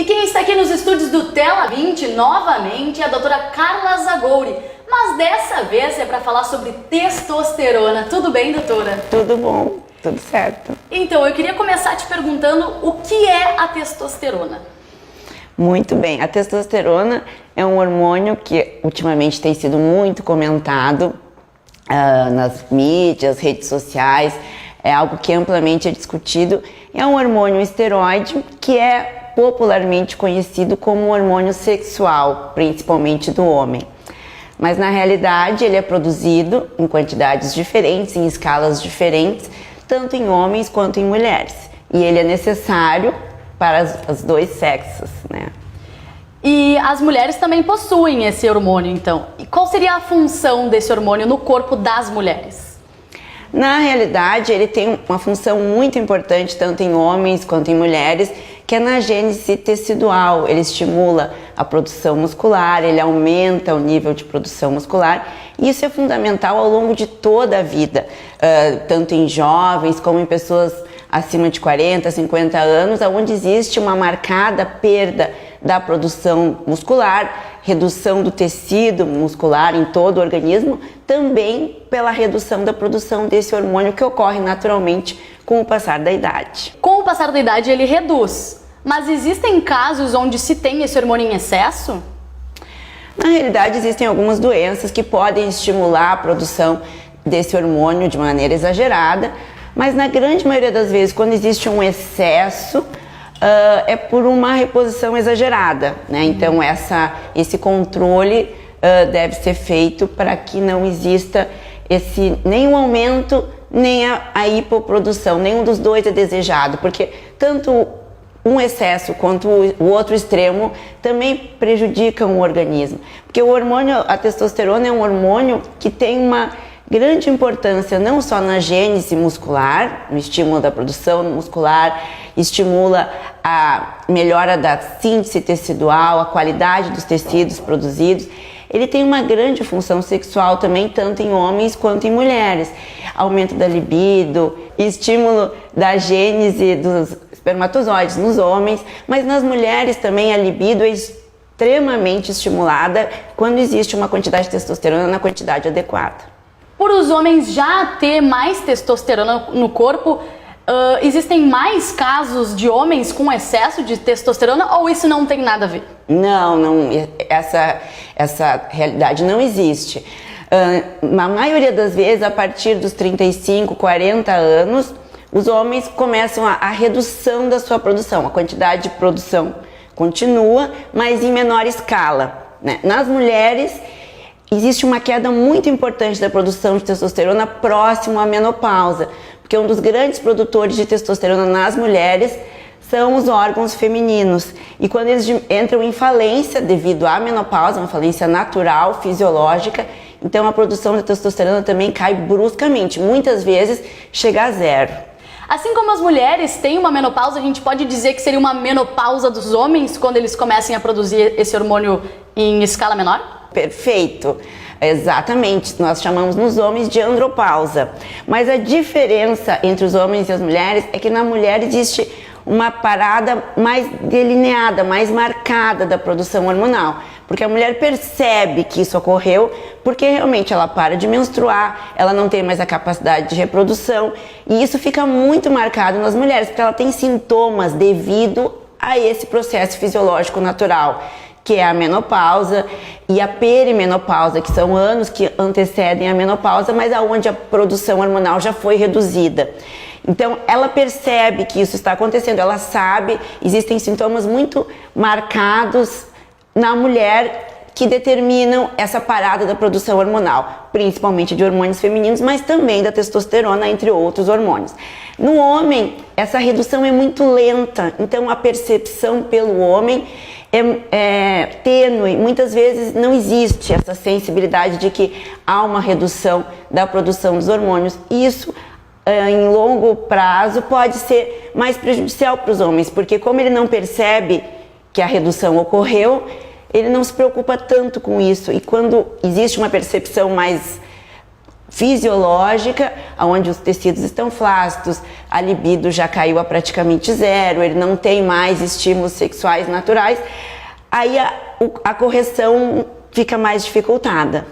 E quem está aqui nos estúdios do Tela 20 novamente é a doutora Carla Zagouri. Mas dessa vez é para falar sobre testosterona. Tudo bem, doutora? Tudo bom, tudo certo. Então, eu queria começar te perguntando o que é a testosterona. Muito bem, a testosterona é um hormônio que ultimamente tem sido muito comentado nas mídias, redes sociais, é algo que amplamente é discutido. É um hormônio esteroide que é popularmente conhecido como hormônio sexual, principalmente do homem. Mas na realidade ele é produzido em quantidades diferentes, em escalas diferentes, tanto em homens quanto em mulheres. E ele é necessário para os dois sexos, né? E as mulheres também possuem esse hormônio, então. E qual seria a função desse hormônio no corpo das mulheres? Na realidade, ele tem uma função muito importante tanto em homens quanto em mulheres, que é na gênese tecidual. Ele estimula a produção muscular, ele aumenta o nível de produção muscular. E isso é fundamental ao longo de toda a vida, tanto em jovens como em pessoas acima de 40, 50 anos, onde existe uma marcada perda da produção muscular, redução do tecido muscular em todo o organismo, também pela redução da produção desse hormônio que ocorre naturalmente com o passar da idade. Com o passar da idade ele reduz, mas existem casos onde se tem esse hormônio em excesso? Na realidade, existem algumas doenças que podem estimular a produção desse hormônio de maneira exagerada, mas na grande maioria das vezes, quando existe um excesso, é por uma reposição exagerada, né? Então esse controle deve ser feito para que não exista nem um aumento, nem a hipoprodução, nenhum dos dois é desejado, porque tanto um excesso quanto o outro extremo também prejudicam o organismo, porque a testosterona é um hormônio que tem uma grande importância não só na gênese muscular, no estímulo da produção muscular, estimula a melhora da síntese tecidual, a qualidade dos tecidos produzidos. Ele tem uma grande função sexual também, tanto em homens quanto em mulheres. Aumento da libido, estímulo da gênese dos espermatozoides nos homens, mas nas mulheres também a libido é extremamente estimulada quando existe uma quantidade de testosterona na quantidade adequada. Por os homens já ter mais testosterona no corpo, existem mais casos de homens com excesso de testosterona ou isso não tem nada a ver? Não, essa realidade não existe. Na maioria das vezes, a partir dos 35, 40 anos, os homens começam a redução da sua produção. A quantidade de produção continua, mas em menor escala, né? Nas mulheres, existe uma queda muito importante da produção de testosterona próximo à menopausa, porque um dos grandes produtores de testosterona nas mulheres são os órgãos femininos. E quando eles entram em falência devido à menopausa, uma falência natural, fisiológica, então a produção de testosterona também cai bruscamente, muitas vezes chega a zero. Assim como as mulheres têm uma menopausa, a gente pode dizer que seria uma menopausa dos homens quando eles comecem a produzir esse hormônio em escala menor? Perfeito, exatamente, nós chamamos nos homens de andropausa, mas a diferença entre os homens e as mulheres é que na mulher existe uma parada mais delineada, mais marcada da produção hormonal, porque a mulher percebe que isso ocorreu porque realmente ela para de menstruar, ela não tem mais a capacidade de reprodução e isso fica muito marcado nas mulheres, porque ela tem sintomas devido a esse processo fisiológico natural, que é a menopausa e a perimenopausa, que são anos que antecedem a menopausa, mas aonde a produção hormonal já foi reduzida. Então, ela percebe que isso está acontecendo, ela sabe, existem sintomas muito marcados na mulher que determinam essa parada da produção hormonal, principalmente de hormônios femininos, mas também da testosterona, entre outros hormônios. No homem, essa redução é muito lenta, então a percepção pelo homem é tênue, muitas vezes não existe essa sensibilidade de que há uma redução da produção dos hormônios. Isso, em longo prazo, pode ser mais prejudicial para os homens, porque como ele não percebe que a redução ocorreu, ele não se preocupa tanto com isso. E quando existe uma percepção mais fisiológica, onde os tecidos estão flácidos, a libido já caiu a praticamente zero, ele não tem mais estímulos sexuais naturais, aí a correção fica mais dificultada.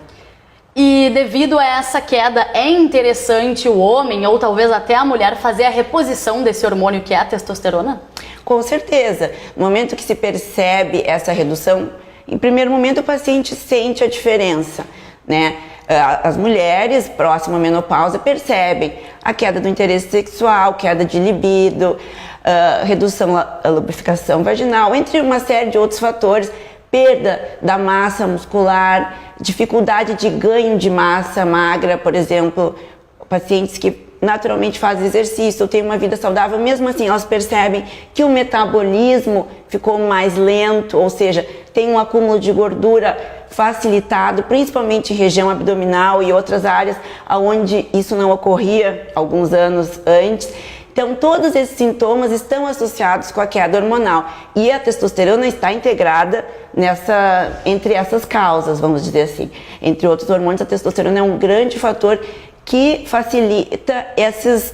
E devido a essa queda, é interessante o homem, ou talvez até a mulher, fazer a reposição desse hormônio que é a testosterona? Com certeza. No momento que se percebe essa redução, em primeiro momento o paciente sente a diferença, né? As mulheres próximas à menopausa percebem a queda do interesse sexual, queda de libido, redução da lubrificação vaginal, entre uma série de outros fatores, perda da massa muscular, dificuldade de ganho de massa magra, por exemplo, pacientes que naturalmente fazem exercício ou têm uma vida saudável, mesmo assim elas percebem que o metabolismo ficou mais lento, ou seja, tem um acúmulo de gordura facilitado, principalmente em região abdominal e outras áreas onde isso não ocorria alguns anos antes. Então, todos esses sintomas estão associados com a queda hormonal e a testosterona está integrada entre essas causas, vamos dizer assim. Entre outros hormônios, a testosterona é um grande fator que facilita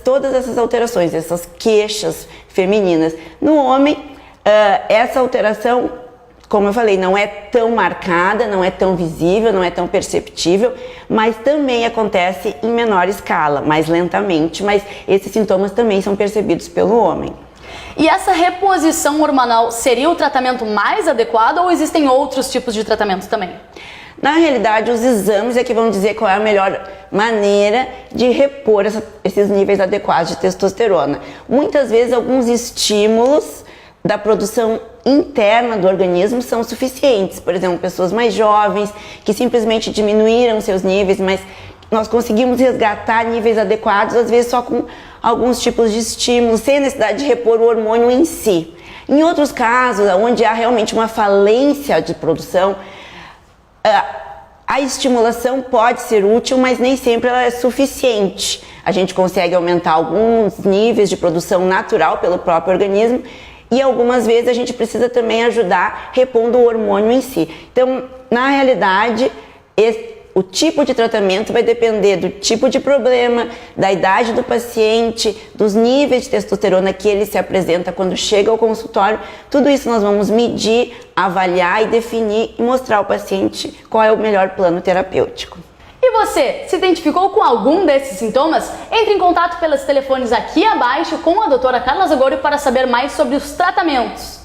todas essas alterações, essas queixas femininas. No homem, essa alteração, como eu falei, não é tão marcada, não é tão visível, não é tão perceptível, mas também acontece em menor escala, mais lentamente, mas esses sintomas também são percebidos pelo homem. E essa reposição hormonal seria o tratamento mais adequado ou existem outros tipos de tratamento também? Na realidade, os exames é que vão dizer qual é a melhor maneira de repor esses níveis adequados de testosterona. Muitas vezes, alguns estímulos da produção interna do organismo são suficientes. Por exemplo, pessoas mais jovens que simplesmente diminuíram seus níveis, mas nós conseguimos resgatar níveis adequados, às vezes só com alguns tipos de estímulos, sem necessidade de repor o hormônio em si. Em outros casos, onde há realmente uma falência de produção, a estimulação pode ser útil, mas nem sempre ela é suficiente. A gente consegue aumentar alguns níveis de produção natural pelo próprio organismo e algumas vezes a gente precisa também ajudar repondo o hormônio em si. Então, na realidade, o tipo de tratamento vai depender do tipo de problema, da idade do paciente, dos níveis de testosterona que ele se apresenta quando chega ao consultório. Tudo isso nós vamos medir, avaliar e definir e mostrar ao paciente qual é o melhor plano terapêutico. E você, se identificou com algum desses sintomas? Entre em contato pelos telefones aqui abaixo com a doutora Carla Zagorio para saber mais sobre os tratamentos.